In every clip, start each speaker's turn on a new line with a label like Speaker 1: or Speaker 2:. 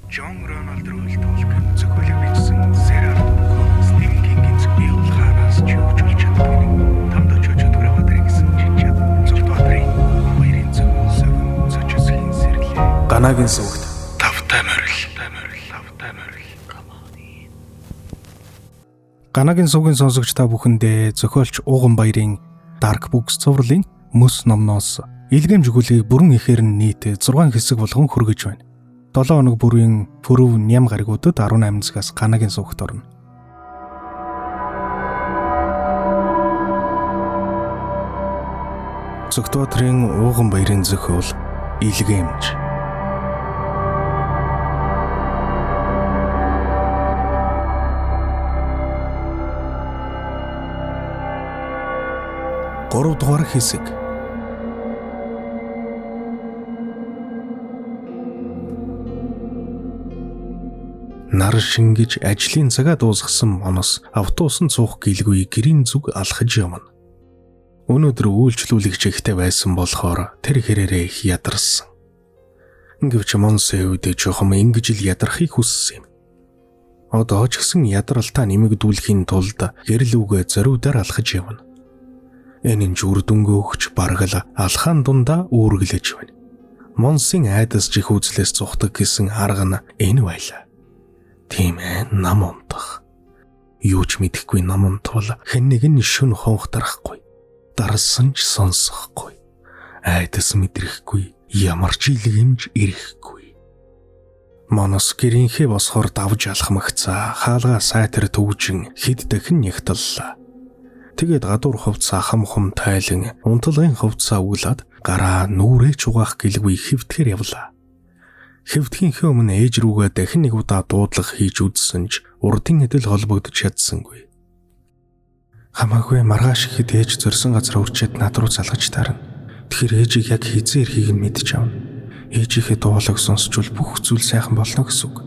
Speaker 1: Жон Рональд Рүүлтүүлхэн зөвхөлөг бичсэн Сэрар Стивен Кингийн зөвхий улхаараас ч өгч болж чаддгийг тамд очиж төрөвөдрэй гэсэн жижиг зөвхөн хоёрын зөвхөн зочисхийн сэрлээ.
Speaker 2: Ганагийн сүгт
Speaker 1: Тавтай морил.
Speaker 2: Ганагийн сүгийн сонсогч та бүхэндээ зохиолч Ууган Баярын Dark Books цувралын мөс номноос илгэм жигүүлгийг бүрэн ихээр нь нийт 6 хэсэг болгон хүргэж байна. 7 хоног бүрийн пүрэв ням гаригуудад 18 цагаас Ганагийн сүгт орно. Зөвхөн Ууган Баярын зохиол илгэмж. Гуравдугаар хэсэг. Нар шингэж ажлын цагаа дуусгасан Монос автобусанд суух гэлгүй гэрийн зүг алхаж явна. Өнөөдөр үйлчлүүлэгч ихтэй байсан болохоор тэр хэрээрээ их ядарсан. Гэвч Монсын үед жоохон ингэж л ядарахыг хүссэн юм. Одоо ч гэсэн ядралтаа нэмэгдүүлэхийн тулд гэрэл үгээ зориудаар алхаж явна. Энэ нь жүр дөнгөөгч баргал алхаан дундаа үүргэлж байна. Монсын айдас чих үзлээс зугтаг гэсэн арга нь энэ байлаа. Тийм ээ, нам унтах. Юу ч мэдэхгүй нам унтвал хэн нэг нь шүн хонхторахгүй. Дарсан ч сонсохгүй. Айдас мэдрэхгүй, ямар ч илгэмж ирэхгүй. Монос гэрийнхээ босхоор давж алхмагцаа хаалгаа сайтар төвжин хэд дахин нягтллаа. Тэгээд гадуур хувцаа хам тайлан унтлагын хувцаа углаад гараа нүрээ чугаах гэлгүй хэвтгэр явлаа. Хэвтгэхин өмнө ээж рүүгээ дахин нэг удаа дуудлага хийж үзсэн ч урдын эдэл холбогдож чадсангүй. Хамаагүй маргааш ихэд ээж зөрсөн газар үрчээд над руу залгаж таарна. Тэгэхээр ээжийг яг хизээ ирэхийг нь мэдэж авна. Ээжийнхээ дуулаг сонсчвал бүх зүйл сайхан болно гэсэн үг.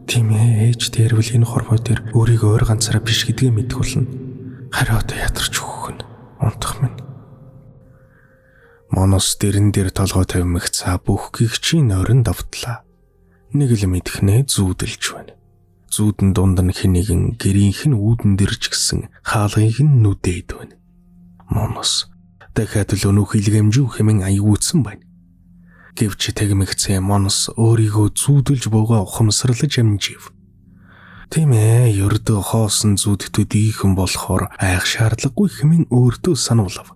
Speaker 2: Тийм ээ, ээж дээрвэл энэ хорвоо дээр өөрийгөө ойр ганцаараа биш гэдгийг мэдгүүлнэ. Хараа одоо ядарч өгөх нь унтах минь. Монос дэрэн дээр толгой тавимх цаа бүх гихчийн нойрон давтлаа. Нэг л мэдхнээ зүүдэлж байна. Зүүдэн дунд нь хэнийгэн гэрийнх нь үүдэн дэрж гисэн хаалгыг нь нүдээд байна. Монос дахиад л өнөөх илгэмжүү хэмээн аягуулсан байна. Гэвч тэгмэгцээ Монос өөрийгөө зүүдэлж буугаа ухамсарлаж амжив. Тийм ээ, ердөө хоосон зүудтүүд ийхэн болохоор айх шаардлагагүй хэмээн өөртөө сануулав.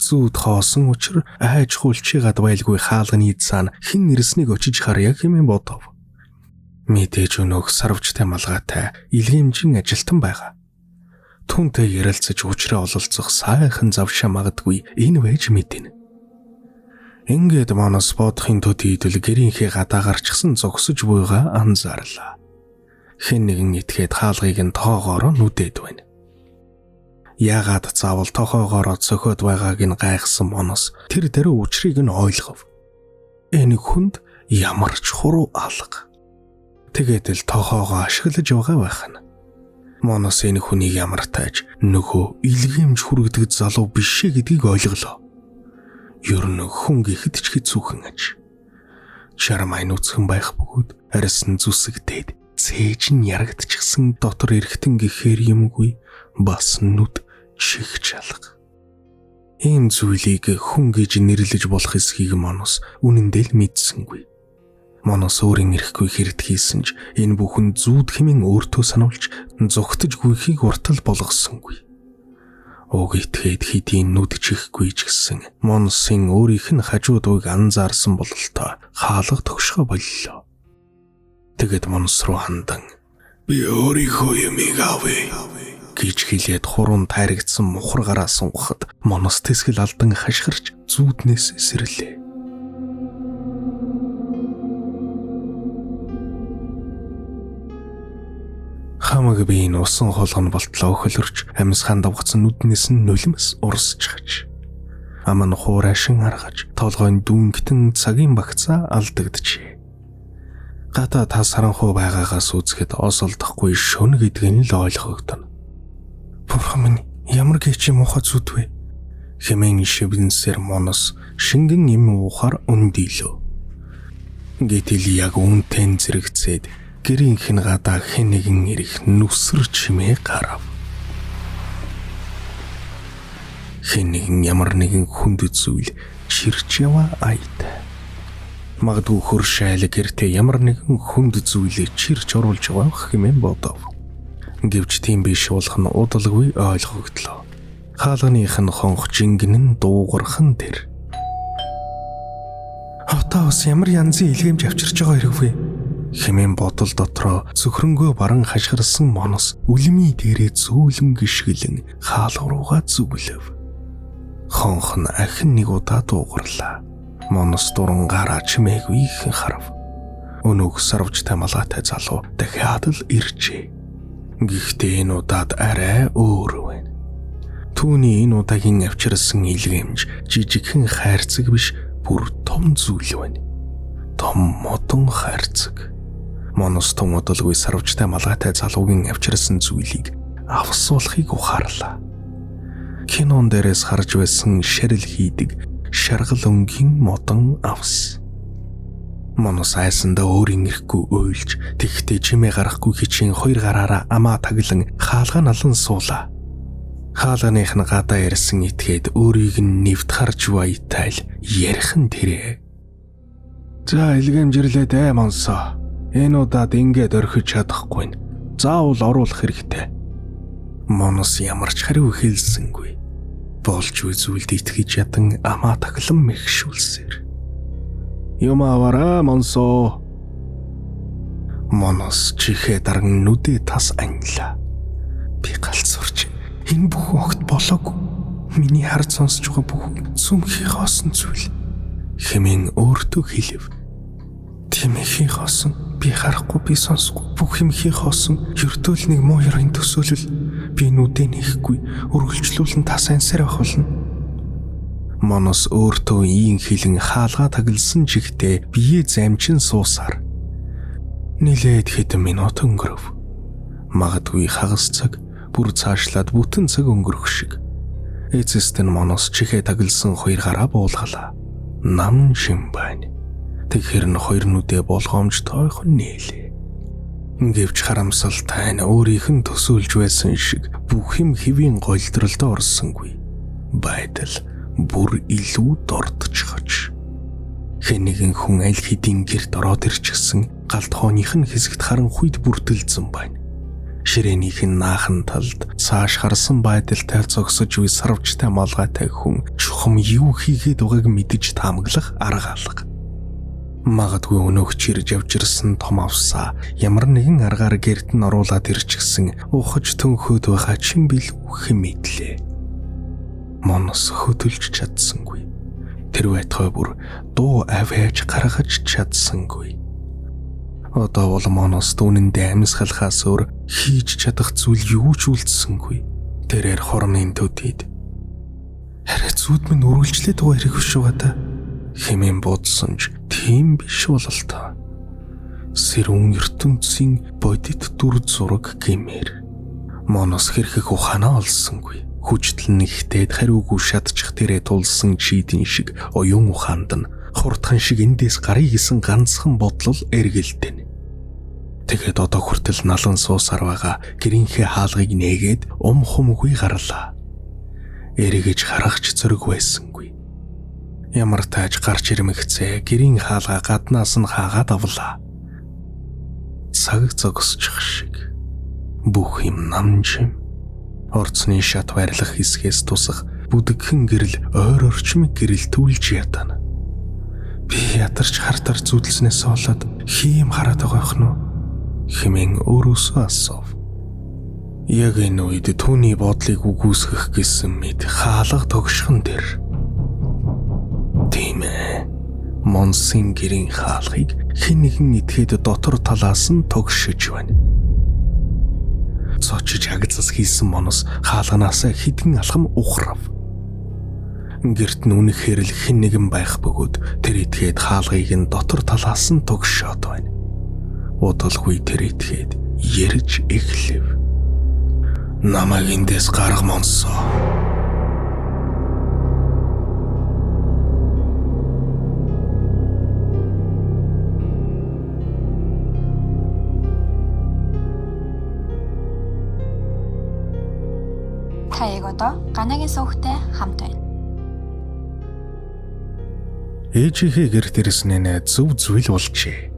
Speaker 2: Зүуд хоосон учраас айж хулчигаад байлгүй хаалганы цаана хэн ирснийг очиж харъя хэмээн бодов. Мэдээж өнөөх сарвчтай малгайтай илгэмжин ажилтан байгаа. Түүнтэй ярилцаж уучраа ололцох сайхан завшаа магадгүй энэ байж мэдэнэ. Ингээд Монос бодохын төдий идэл гэрийнхээ гадаагарчсан зогсож буйгаа анзаарлаа. Хэн нэгэн итгээд хаалгыг нь тоогоороо нүдээд байна. Яагаад заавал тоогоороо цохиод байгааг нь гайхсан Монос тэр даруй учрыг нь ойлгов. Энэ хүнд ямар ч хуруу алга. Тэгээд л тоогоогоо ашиглаж байгаа байх нь. Монос энэ хүнийг ямар тааж нөхөө илгэмж хүргэдэг залуу бишээ гэдгийг ойлголоо. Ер нь хүн гэхэд ч хэцүүхэн аж. Чармай нүцгэн байх бөгөөд арьсан зүсэгдээд цээж нь ярагдчихсан дотор эрэхтэн гэхээр юмгүй бас нүд чих чалга. Ийм зүйлийг хүн гэж нэрлэж болох эсхийг Монос үнэндээ л мэдсэнгүй. Монос өөрийн эрэхгүй хэрэгт хийсэн ч энэ бүхэн зүүд хэмээн өөртөө сануулж зүгтж гүйхийг уртал болгосонгүй. Уг итгээд хэдийн нүд чихгүй ч гэсэн Моносын өөрийнх нь хажууд уг анзаарсан бололтой хаалга төгшгөө боллоо. Тэгэд Монос руу хандан би өөрийнхөө юмыг авъя гэж хэлээд хуруунд тайрагдсан мухар гараа сунгахад Монос тэсгэл алдан хашгирч зүүднээс сэрлээ. Хамаг би энэ усан хоолгон болтлоо өхөлөрч амьсгаан давгцсан нүднээс нь нулимс урсж хаж. Аман хуурайшин аргаж толгойн дүүнгтэн цагийн багцаа алдагджээ. Гадаа та саранхуу байгаагаас үзэхэд осолдохгүй шөнө гэдгийг л ойлгогдно. Бурхан минь, ямар гэч юм ухаа зүд вэ? Хэмээн шивнсээр Монос шингэн юм уухаар өндийлөө. Гэтэл яг үнтэн зэрэгцээд гэрийнх нь гадаа хэн нэгэн ирэх нүсэр чимээ гарав. Хэн нэгэн ямар нэгэн хүнд зүйл чирч яваа айтай. Магадгүй хөр шайл гэртээ ямар нэгэн хүнд зүйлийг чирч оруулж байгаа хэмээн бодов. Гэвч тийм биш болох нь удалгүй ойлгогдлоо. Хаалганых нь хонх жингэн дуугархан тэр. Одоо бас ямар янзын илгээмж авчирч байгаа хэрэг вэ? Хэмээн бодол дотроо зөвхрөнгөө баран хашгирсан монос үлмий дээрээ зөөлөн гიშгэлэн хаалга руугаа зүглэв. Хонх нь ахин нэг удаа дуугарлаа. Монос дуран гараа чимээгүй ихэн харав. Өнөөх сарвч тамалаатай залуу дахиад л иржээ. Гэхдээ энэ удаад арай өөр байна. Түүний энэ удаагийн авчирсан илгээмж жижигхэн хайрцаг биш, бүр том зүйл байна. Том модон хайрцаг. Монос том удалгүй сарвчтай малгайтай залуугийн авчирсан зүйлийг авсуулахыг ухаарлаа. Кинон дээрээс харж байсан шарил хийдэг шаргал өнгийн модон авс. Монос айсандаа өөрийн ирэхгүй уйлж, тэгхдээ чимээ гарахгүй хичээн хоёр гараараа амаа таглан хаалга налан суулаа. Хаалганых нь гадаа ярьсан итгээд өөрийг нь нэвт харж баятайл ярихан тэрэ. За илгээмжирлээд монсоо. Энэ удаад ингээд орхиж чадахгүй. Заавал оруулах хэрэгтэй. Монос ямар ч хариу хэлсэнгүй. Болж үзүүлд итгэж ядан амаа таглан мэгшүүлсээр. Юм аваарай монсоо. Монос чихээ даран нүдээ тас анилаа. Би галзуурч энэ бүх огт болоогүй. Миний хар сонсож байгаа бүх сүмхий хоосон зүйл хэмээн өөртөө хэлэв. Тимэхий хоосон, би харахгүй, би сонсохгүй, бүх юмхий хоосон. Ердөөл нэг муу ярын төсөөлөл би нүдээ нэхгүй, өргөлжлүүлэн тас ансаар байх болно. Монос өөртөө ийн хилэн хаалга тагласан чихтэй бие замчин суусаар нилээд хэдэн минут өнгөрөв. Магадгүй хагас цаг, бүр цаашлаад бүтэн цаг өнгөрөх шиг. Эцэст нь монос чихээ тагласан хоёр гараа буулгалаа. Нам шим байна. Тэгэхээр нь хоёр нүдээ болгоомж тойхон нээлээ. Гэвч харамсалтай нь өөрийнх нь төсөөлж байсан шиг бүх юм хэвийн голдролд орсонгүй. Байдал бүр илүү дордчихож. Хэн нэгэн хүн аль хэдийн гэрт ороод ирчихсэн галт хооных нь хэсэгт харанхуйд бүртэлсэн байна. Ширээнийх нь наахан талд цааш харсан байдалтай зогсож үе сарвчтай малгайтай хүн чухам юу хийгээд байгааг мэдэж таамаглах арга алга. Магадгүй өнөөх чирж авчирсан том авсаа ямар нэгэн аргаар гэрт нь оруулаад ирчихсэн ухаж төнхөд байгаа чин билүү хэмэдлээ. Монос хөдөлж чадсангүй. Тэр байтугай бүр дуу авэж гаргаж чадсангүй. Одоо бол монос түүнэндээ амьсгалахаас өөр хийж чадах зүйл юу ч үлдсэнгүй. Тэрээр хормын төдийд хараа зүуд минь үргэлжлээд байгаа хэрэг биш байгаа та хэмээн бодсон ч тийм биш бололтой. Сэрүүн ертөнцийн бодит дүр зураг гэмээр монос хэрхэх ухаанаа олсонгүй. Хүчтэл нэгтээд хариугүй шатчих тэрэ тулсан чийдэн шиг оюун ухаанд нь хурдхан шиг эндээс гарыг исэн ганцхан бодлол эргэлдэнэ. Тэгэхэд одоо хүртэл налан суусаар байгаа гэрийнхээ хаалгыг нээгээд хумгүй гарлаа. Эргэж харахч зэрэг байсангүй. Ямар тааж гарч ирмэгцээ гэрийн хаалга гаднаас нь хаагаад авлаа. Цаг зогсчих шиг. Бүх юм намжим. Орцны шат байрлах хэсгээс тусах бүдэгхэн гэрэл ойр орчмыг гэрэлтүүлж ядана. Би ядарч хартар зүудэлснээс болоод хийм хараад байгаа юм уу? Хэмээн өөрөөсөө асуув. Яг энэ үед түүний бодлыг үгүйсгэх гэсэн мэд хаалга тогшхон тэр. Тийм ээ. Монсын гэрийн хаалгыг хэн нэгэн итгэхэд дотор талаас нь тогшиж байна. Цочиж агцас хийсэн монос хаалганаасаа хідэн алхам ухрав. Гэрт нь үнэхээр л хэн нэгэн байх бөгөөд тэр итгээд хаалгыг нь дотор талаас нь тогшоод байна. Удалгүй тэр итгээд ярьж эхлэв. Намайг эндээс гарга монсоо.
Speaker 3: одоо Ганагийн сувгтай хамт байна.
Speaker 2: Ээжийнхээ гэрт ирснээр зөв зүйл болжээ.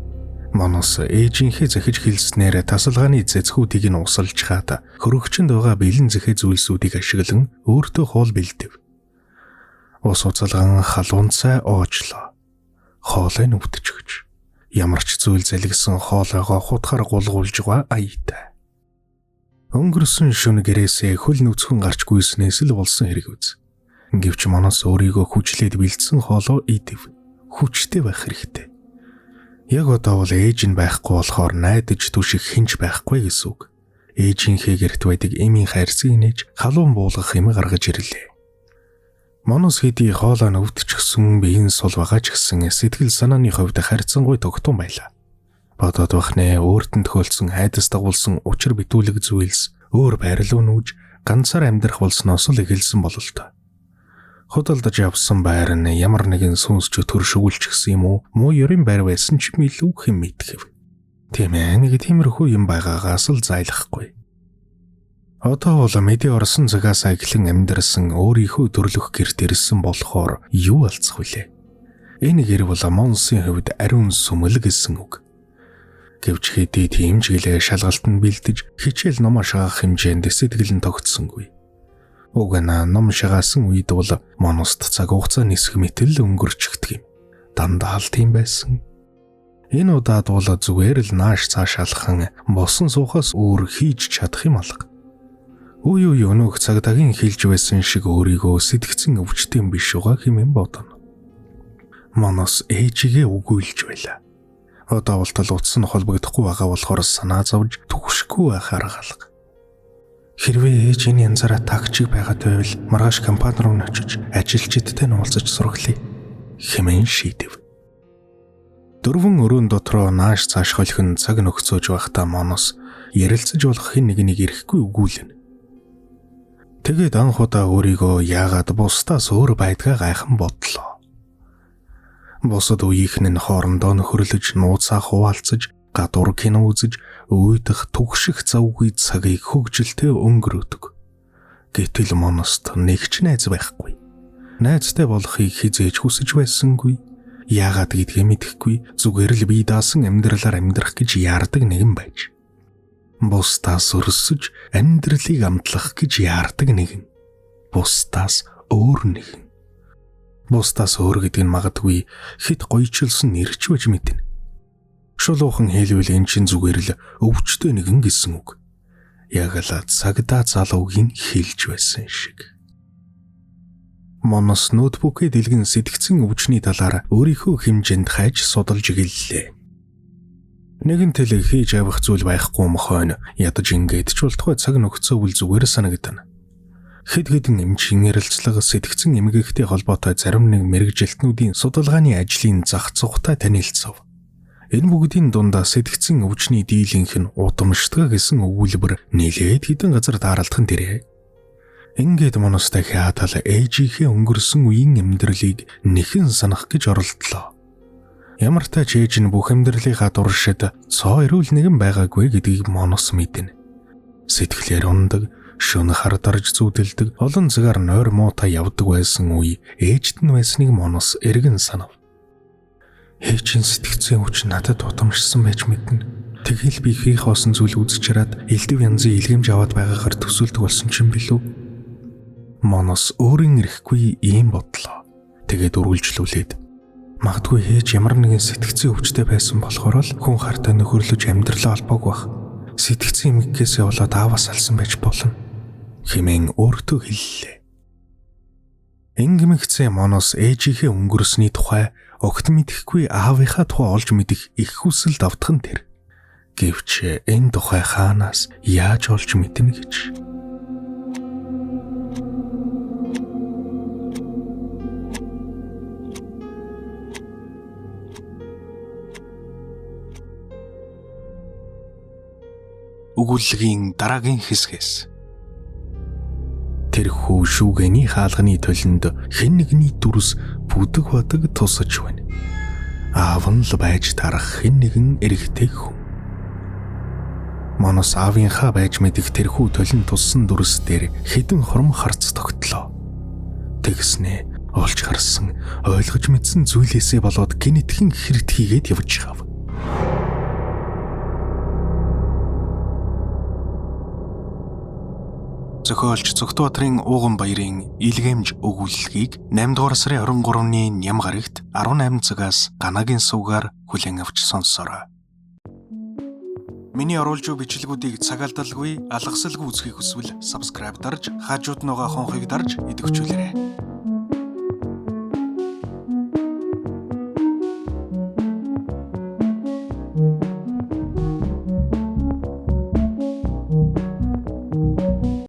Speaker 2: Манус ээжийнхээ захиж хэлснээр тасалгааны цэцгүүдийг нь усалж хаад хөрөгчөнд байгаа бэлэн зэхэ зүйлсүүдийг ашиглан өөртөө хоол бэлдэв. Ус уцалган халуун цай оочлоо. Хоолой нүвтчихэж. Ямар ч зүйл залгисан хоолойгоо хутгаар гулгуулж байгаа аяатай. Өнгөрсөн шөнө гэрээсээ хөл нүцгэн гарч гүйснээс л болсон хэрэг үз. Гэвч манус өөрийгөө хүчлээд бэлдсэн хоолоо идэв. Хүчтэй байх хэрэгтэй. Яг одоо бол ээж нь байхгүй болохоор найдаж түших хинж байхгүй гэсэн үг. Ээжийнхээ гэрт байдаг эмийн хайрцгийг нээж халуун буулгах юм гаргаж ирлээ. Манус хэдий хоолой нүвтчихсэн биеийн сул байгаа ч гэсэн сэтгэл санааны хувьд харьцангуй тогтун байлаа. Бодоод бахнэ өөртөө тохиолдсон хайдас дагуулсан учир битүүлэг зүйлс өөр байрлуу нүүж ганцаар амьдрах болсноос л эхэлсэн болол тоо. Хөдөлдөж явсан байр нь ямар нэгэн сүнс чөтгөр шүглчихсэн юм уу? Муу ёрын байр байсан ч илүү хэм мэдхэв. Тийм ээ, нэг тиймэрхүү юм байгаагаас л зайлахгүй. Одоо бол мэдээ орсон цагаас эхлэн амьдарсан өөрийнхөө төрлөх гэрт ирсэн болохоор юу алцах вүлээ? Энэ гэр бол Монсын хувьд ариун сүмэл гэсэн үг. Гэвч хэдий тийм ч гэлээ шалгалтанд бэлдэж хичээл ном шагаах хэмжээнд сэтгэл нь тогтсонгүй. Уг нь ном шагаасан үед бол Моност цаг хугацаа нисэх мэтэл өнгөрчихдөг юм. Дандаа л тийм байсан. Энэ удаад бол зүгээр л нааш цааш алхан босон суухаас өөр хийж чадах юм алга. Үе өнөөх цагдаагийн хэлж байсан шиг өөрийгөө сэтгцэн өвчтэй юм биш угаа хэмээн бодно. Манус ээжигээ үгүйлж байлаа. Одоо болтол утас нь холбогдохгүй байгаа болохоор санаа зовж түгшгүй байх арга алга. Хэрвээ ээж энэ янзаараа тагчиг байгаад байвал маргааш компани руу очиж ажилчидтай уулзаж сураглая хэмээн шийдэв. 4 өрөөнд дотроо нааш цааш холхин цаг нөхцөөж байхдаа Манус ярилцаж болох хэн нэгнийг ирэхгүй өгүүлнэ. Тэгээд анх удаа өөрийгөө яагаад бусдаас өөр байдгаа гайхан бодлоо. Бусад үеийнхэн нь хоорондоо нөхөрлөж, нууцаа хуваалцаж, гадуур кино үзэж, өөдөх түгших завгүй цагийг хөгжилтэй өнгөрөөдөг. Гэтэл Моност нэг ч найз байхгүй. Найзтай болохыг хизээж хүсэж байсангүй. Яагаад гэдгээ мэдэхгүй, зүгээр л бие даасан амьдралаар амьдрах гэж яардаг нэгэн байж. Бусдаас өрсөж амьдралыг амтлах гэж яардаг нэгэн. Бусдаас өөр нэгэн. Бусдаас өөр гэдэг нь магадгүй хэд гоёчлсон нэрч байж мэднэ. Шулуухан хэлвэл эн чинь зүгээр л өвчтөе нэгэн гэсэн үг. Яг л цагдаа залуугийн хэлж байсан шиг. Манус ноутбукээ дэлгэн сэтгцэн өвчний талаар өөрийнхөө хэмжээнд хайж судалж гэллээ. Нэгэн тэл хийж авах зүйл байхгүй мохойн ядаж ингээд ч болтугай цаг нөхцөөвөл зүгээр санагдана. Хэд хэдэн эмчийн ярилцлага сэтгцэн эмгэгтэй холбоотой зарим нэг мэрэгжилтнүүдийн судалгааны ажлын зах зугтай танилцав. Энэ бүгдийн дундаа сэтгцэн өвчний дийлэнх нь удамшдаг гэсэн өгүүлбэр нэлээд хэдэн газар таарлах нь тэрэ. Ингээд Манус дахиад ээжийнхээ өнгөрсөн үеийн амьдралыг нэхэн санах гэж оролдлоо. Ямар ч тач ээж нь бүх амьдралынхаа туршид цоо ирүүл нэгэн байгаагүй гэдгийг Манус мэднэ. Сэтгэлээр ундаг, шөнө хар дарж зүудэлдэг, олон цагаар нойр муутай явдаг байсан үе ээжд нь байсныг Манус эргэн санав. Ээжийн сэтгцэн өвч надад удамшсан байж мэднэ. Тэгэл би хийх хоосон зүйл үзэж чараад элдв янзын илгээмж аваад байгаагаар төсөөлдөг болсон ч юм билүү. Манус өөрийн ирэхгүй ийм бодлоо. Тэгээд үргэлжлүүлээд магадгүй ээж ямар нэгэн сэтгцэн өвчтэй байсан болохоор л хүн хартай нөхөрлөж амьдралаа албааг бах. Сэтгцэн эмгэгээсээ болоод ааваас алсан байж болно хэмээн өөртөө хэллээ. Энгэмэгцээ Манус ээжийнхээ өнгөрсний тухай огт мэдэхгүй аавынхаа тухай олж мэдэх их хүсэл давтах нь тэр. Гэвч энэ тухай хаанаас яаж олж мэднэ гэж. Өгүүллэгийн дараагийн хэсгээс тэрхүү шүүгэний хаалганы толинд хэн нэгний дүрс бүдэг бодог тусаж байна. Аав нь л байж тарах хэн нэгэн эрэгтэй хүн. Манус аавынхаа байж мэдих тэрхүү толин туссан дүрс дээр хідэн хурм харц тогтлоо. Тэгснэ олж харсан, ойлгож мэдсэн зүйлээсээ болоод гинэтхэн хэрэг хийгээд явж хав. Зохиолч Цогтбаатарын Ууган баярын илгээмж өгүүлэлгийг 8 дугаар сарын 23-ны ням гарагт 18 цагаас Ганагийн сувгаар хүлээн авч сонссороо. Миний оруулж буй бичлэгүүдийг цаг алдалгүй, алгасалгүй үзхийг хүсвэл subscribe дарж, хажууд нь байгаа хонхыг дарж идэвхжүүлээрэй.